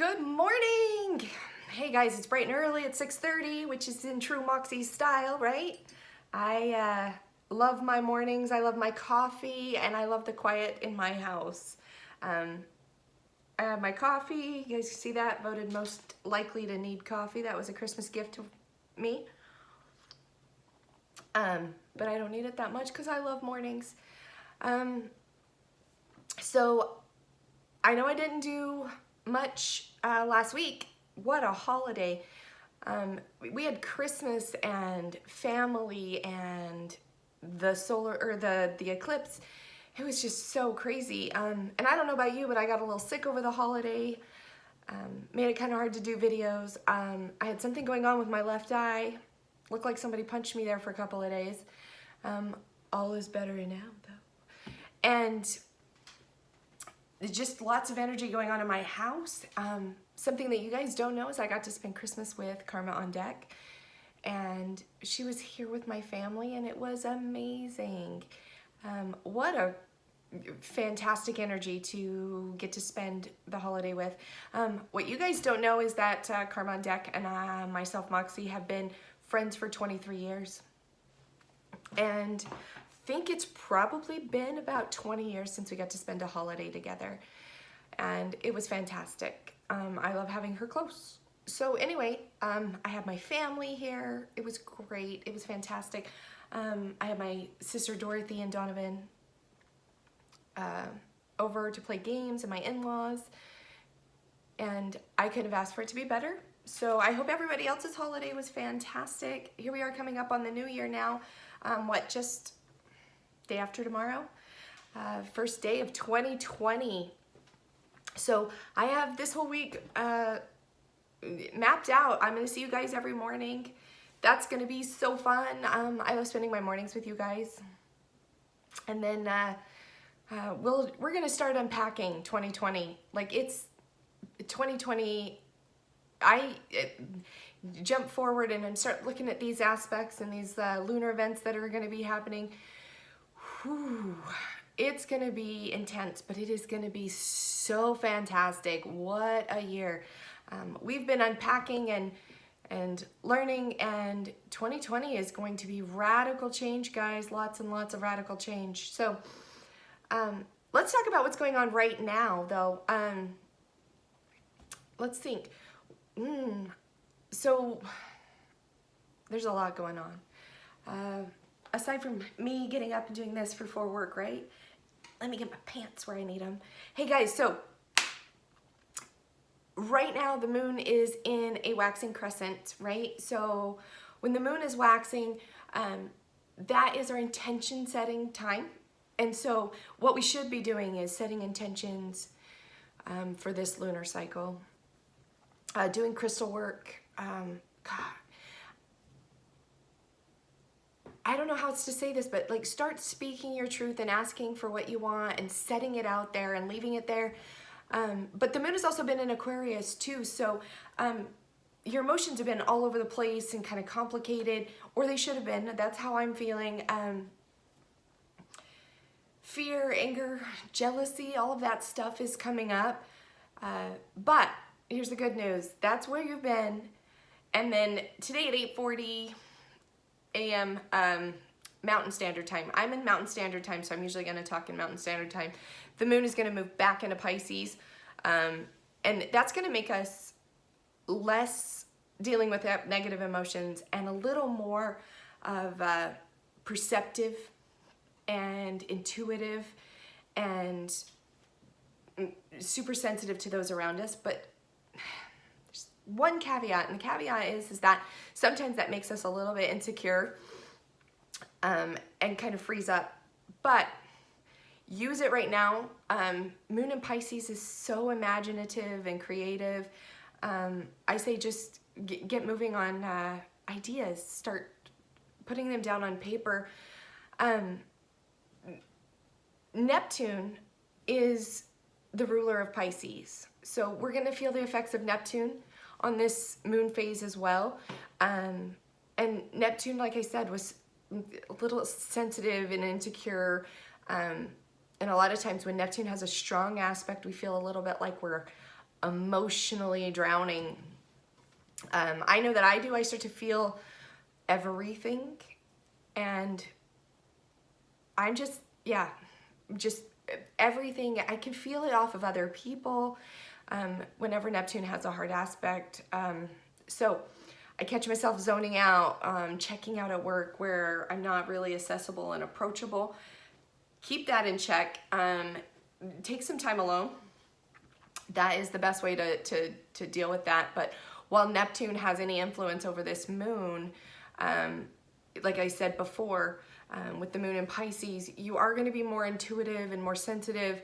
Good morning! Hey guys, it's bright and early at 6:30, which is in true Moxie style, right? I love my mornings, I love my coffee, and I love the quiet in my house. I have my coffee, you guys see that? Voted most likely to need coffee. That was a Christmas gift to me. But I don't need it that much because I love mornings. So I know I didn't do much last week. What a holiday. We had Christmas and family and the solar or the eclipse. It was just so crazy. And I don't know about you, but I got a little sick over the holiday. Made it kind of hard to do videos. I had something going on with my left eye. Looked like somebody punched me there for a couple of days. All is better now though. And just lots of energy going on in my house. Something that you guys don't know is I got to spend Christmas with Karma on deck, and she was here with my family, and it was amazing. What a fantastic energy to get to spend the holiday with. What you guys don't know is that Karma on deck and myself, Moxie, have been friends for 23 years. And I think it's probably been about 20 years since we got to spend a holiday together, and it was fantastic. I love having her close. So anyway, I had my family here. It was great. It was fantastic. I had my sister Dorothy and Donovan over to play games, and my in-laws, and I could have asked for it to be better. So I hope everybody else's holiday was fantastic. Here we are coming up on the new year now. Just day after tomorrow, first day of 2020. So I have this whole week mapped out. I'm gonna see you guys every morning. That's gonna be so fun. I love spending my mornings with you guys. And then we're gonna start unpacking 2020. Like, it's 2020. Jump forward and start looking at these aspects and these lunar events that are going to be happening. Whew. It's going to be intense, but it is going to be so fantastic. What a year. We've been unpacking and learning, and 2020 is going to be radical change, guys. Lots and lots of radical change. So let's talk about what's going on right now, though. Let's think. So there's a lot going on. Aside from me getting up and doing this for work, right? Let me get my pants where I need them. Hey guys, so right now the moon is in a waxing crescent, right? So when the moon is waxing, that is our intention setting time. And so what we should be doing is setting intentions for this lunar cycle. Doing crystal work. God, I don't know how else to say this, but like, start speaking your truth and asking for what you want and setting it out there and leaving it there. But the moon has also been in Aquarius too, so your emotions have been all over the place and kind of complicated, or they should have been. That's how I'm feeling. Fear, anger, jealousy, all of that stuff is coming up. But here's the good news. That's where you've been. And then today at 8:40 a.m. Mountain Standard Time. I'm in Mountain Standard Time, so I'm usually going to talk in Mountain Standard Time. The moon is going to move back into Pisces. And that's going to make us less dealing with negative emotions and a little more of perceptive and intuitive and super sensitive to those around us. But there's one caveat, and the caveat is that sometimes that makes us a little bit insecure and kind of freeze up. But use it right now. Moon in Pisces is so imaginative and creative. I say just get moving on ideas. Start putting them down on paper. Neptune is the ruler of Pisces. So we're going to feel the effects of Neptune on this moon phase as well. And Neptune, like I said, was a little sensitive and insecure. And a lot of times when Neptune has a strong aspect, we feel a little bit like we're emotionally drowning. I know that I do. I start to feel everything, and I'm just, yeah, just everything. I can feel it off of other people whenever Neptune has a hard aspect. So I catch myself zoning out, checking out at work where I'm not really accessible and approachable. Keep that in check. Take some time alone. That is the best way to deal with that. But while Neptune has any influence over this moon, like I said before, with the moon in Pisces, you are going to be more intuitive and more sensitive.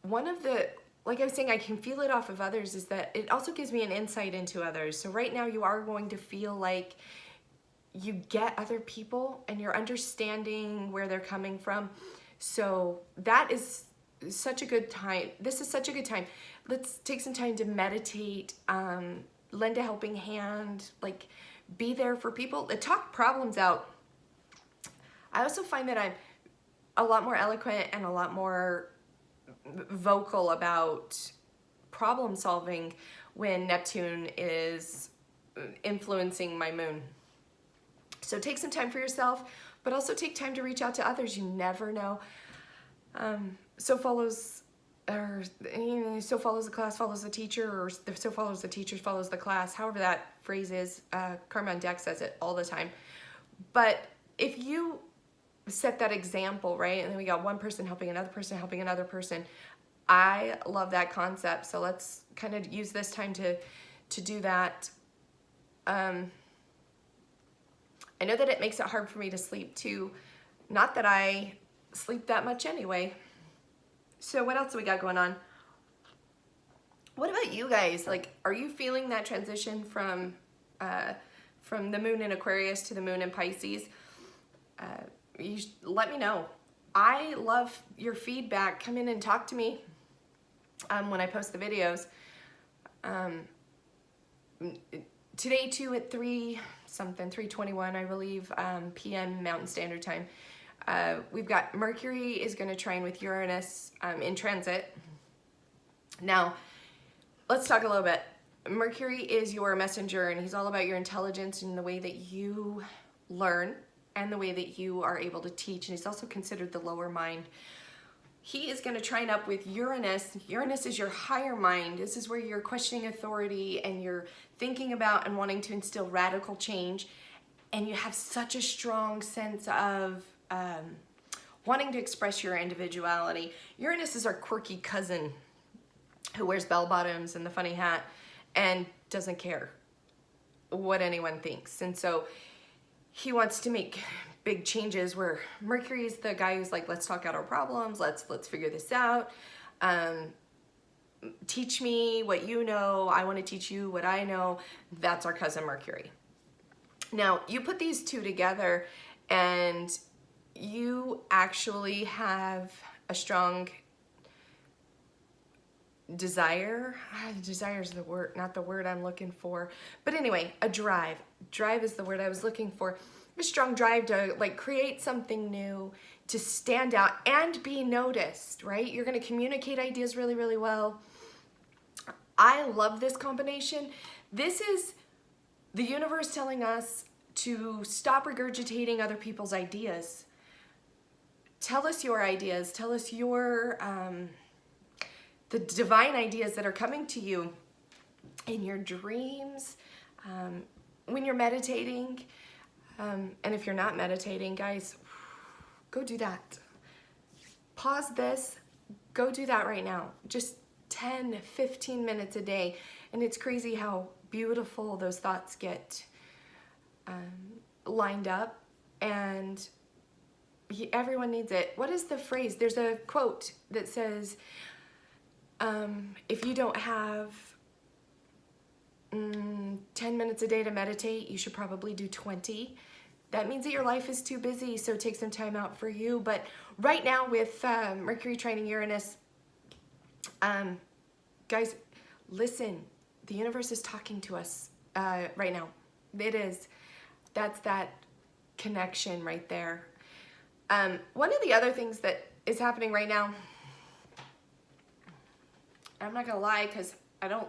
One of the, like I was saying, I can feel it off of others, is that it also gives me an insight into others. So right now you are going to feel like you get other people and you're understanding where they're coming from. So that is such a good time. This is such a good time. Let's take some time to meditate, lend a helping hand, like be there for people, talk problems out. I also find that I'm a lot more eloquent and a lot more vocal about problem solving when Neptune is influencing my moon. So take some time for yourself, but also take time to reach out to others. You never know. So follows the class follows the teacher, or so follows the teacher follows the class, however that phrase is. Karma on Deck says it all the time. But if you set that example, right, and then we got one person helping another person helping another person, I love that concept. So let's kind of use this time to do that. I know that it makes it hard for me to sleep too. Not that I sleep that much anyway. So what else do we got going on? What about you guys? Like, are you feeling that transition from the moon in Aquarius to the moon in Pisces? Let me know. I love your feedback. Come in and talk to me when I post the videos. Today too at 3:21, I believe, p.m. Mountain Standard Time. We've got Mercury is going to trine with Uranus in transit. Now, let's talk a little bit. Mercury is your messenger, and he's all about your intelligence and the way that you learn and the way that you are able to teach. And he's also considered the lower mind. He is going to trine up with Uranus. Uranus is your higher mind. This is where you're questioning authority and you're thinking about and wanting to instill radical change. And you have such a strong sense of wanting to express your individuality. Uranus is our quirky cousin who wears bell bottoms and the funny hat and doesn't care what anyone thinks. And so he wants to make big changes, where Mercury is the guy who's like, let's talk out our problems, let's figure this out. Teach me what you know, I want to teach you what I know. That's our cousin Mercury. Now, you put these two together and you actually have a strong desire. Desire is the word, not the word I'm looking for. But anyway, a drive. Drive is the word I was looking for. A strong drive to like create something new, to stand out and be noticed, right? You're going to communicate ideas really, really well. I love this combination. This is the universe telling us to stop regurgitating other people's ideas. Tell us your ideas. Tell us your the divine ideas that are coming to you in your dreams, when you're meditating. And if you're not meditating, guys, go do that. Pause this, go do that right now. Just 10, 15 minutes a day. And it's crazy how beautiful those thoughts get lined up. And everyone needs it. What is the phrase? There's a quote that says, if you don't have 10 minutes a day to meditate, you should probably do 20. That means that your life is too busy, so take some time out for you. But right now with Mercury trining Uranus, guys, listen, the universe is talking to us right now. It is. That's that connection right there. One of the other things that is happening right now, I'm not gonna lie, because I don't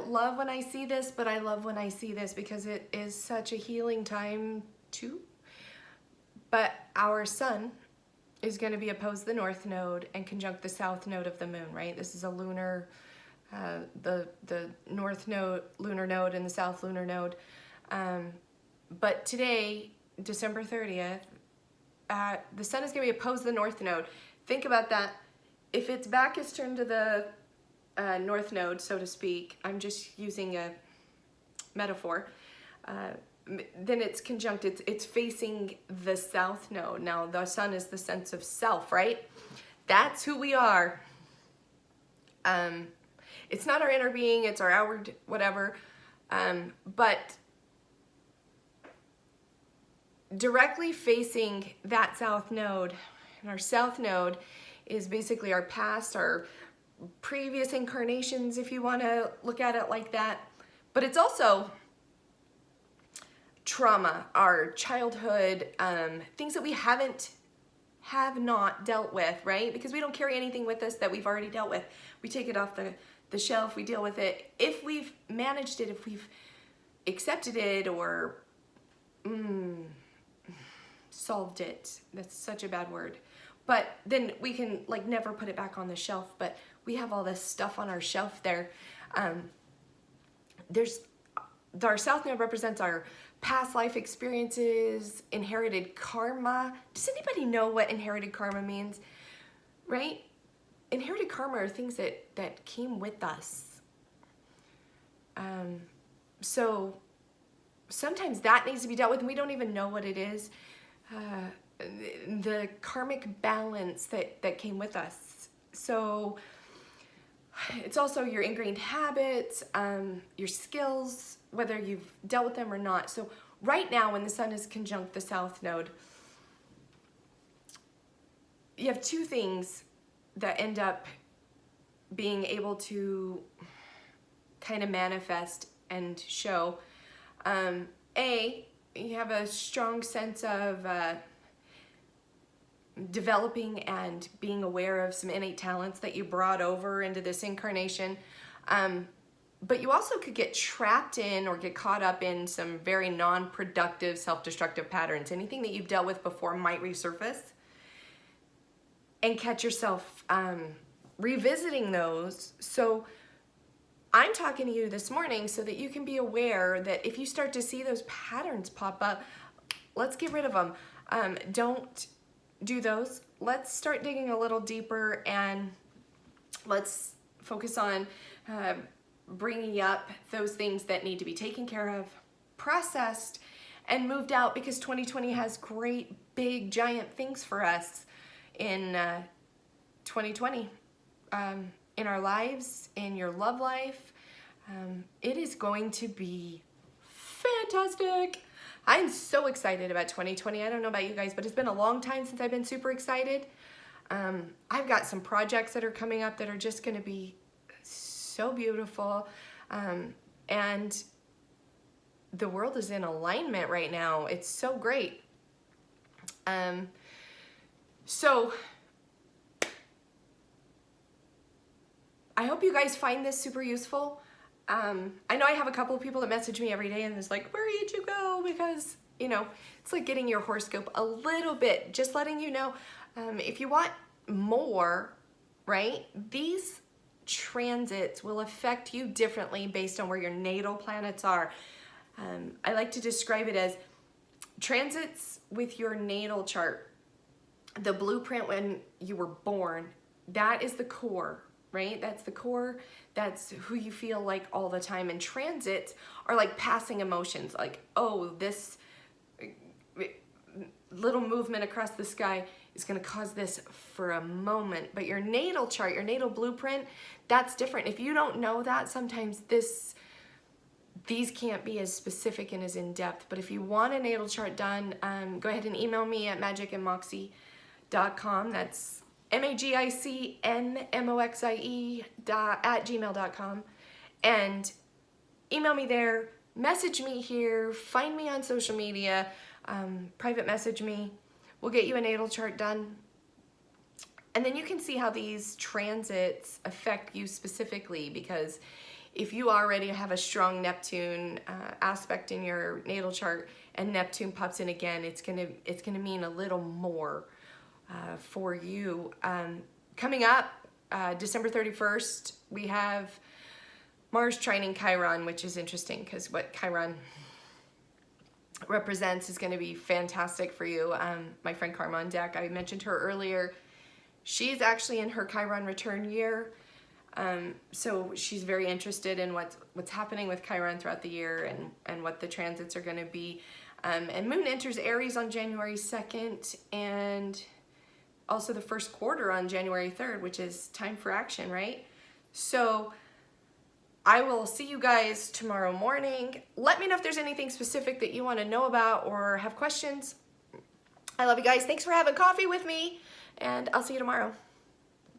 love when I see this, but I love when I see this because it is such a healing time too. But our sun is going to be opposed the north node and conjunct the south node of the moon, right? This is a lunar, the north node, lunar node, and the south lunar node. But today, December 30th, the sun is going to be opposed the north node. Think about that. If its back is turned to the north node, so to speak, I'm just using a metaphor, then it's conjunct, it's facing the south node. Now, the sun is the sense of self, right? That's who we are. It's not our inner being, it's our outward whatever, but directly facing that south node, and our south node is basically our past, our previous incarnations, if you want to look at it like that, but it's also trauma, our childhood, things that we have not dealt with, right? Because we don't carry anything with us that we've already dealt with. We take it off the shelf, we deal with it. If we've managed it, if we've accepted it or solved it, that's such a bad word, but then we can like never put it back on the shelf. But we have all this stuff on our shelf there. Our south node represents our past life experiences, inherited karma. Does anybody know what inherited karma means? Right? Inherited karma are things that came with us. So sometimes that needs to be dealt with and we don't even know what it is. The karmic balance that came with us. So it's also your ingrained habits, your skills, whether you've dealt with them or not. So right now, when the sun is conjunct the south node, you have two things that end up being able to kind of manifest and show. A, you have a strong sense of developing and being aware of some innate talents that you brought over into this incarnation. But you also could get trapped in or get caught up in some very non-productive, self-destructive patterns. Anything that you've dealt with before might resurface and catch yourself revisiting those. So I'm talking to you this morning so that you can be aware that if you start to see those patterns pop up, let's get rid of them. Don't do those. Let's start digging a little deeper and let's focus on bringing up those things that need to be taken care of, processed, and moved out, because 2020 has great, big, giant things for us in 2020. In our lives, in your love life. It is going to be fantastic. I'm so excited about 2020. I don't know about you guys, but it's been a long time since I've been super excited. I've got some projects that are coming up that are just going to be so beautiful. And the world is in alignment right now. It's so great. So I hope you guys find this super useful. I know I have a couple of people that message me every day and it's like, where did you go? Because, you know, it's like getting your horoscope a little bit, just letting you know. If you want more, right, these transits will affect you differently based on where your natal planets are. I like to describe it as transits with your natal chart. The blueprint when you were born, that is the core, right? That's the core. That's who you feel like all the time. And transits are like passing emotions, like, oh, this little movement across the sky is going to cause this for a moment. But your natal chart, your natal blueprint, that's different. If you don't know that, sometimes these can't be as specific and as in-depth. But if you want a natal chart done, go ahead and email me at magicandmoxie.com. That's magicnmoxie@gmail.com. And email me there, message me here, find me on social media, private message me. We'll get you a natal chart done. And then you can see how these transits affect you specifically, because if you already have a strong Neptune aspect in your natal chart and Neptune pops in again, it's gonna mean a little more for you. Coming up, December 31st, we have Mars trining Chiron, which is interesting because what Chiron represents is going to be fantastic for you. My friend Karma on deck, I mentioned her earlier. She's actually in her Chiron return year. So she's very interested in what's happening with Chiron throughout the year and what the transits are going to be. And Moon enters Aries on January 2nd and also the first quarter on January 3rd, which is time for action, right? So I will see you guys tomorrow morning. Let me know if there's anything specific that you want to know about or have questions. I love you guys. Thanks for having coffee with me, and I'll see you tomorrow.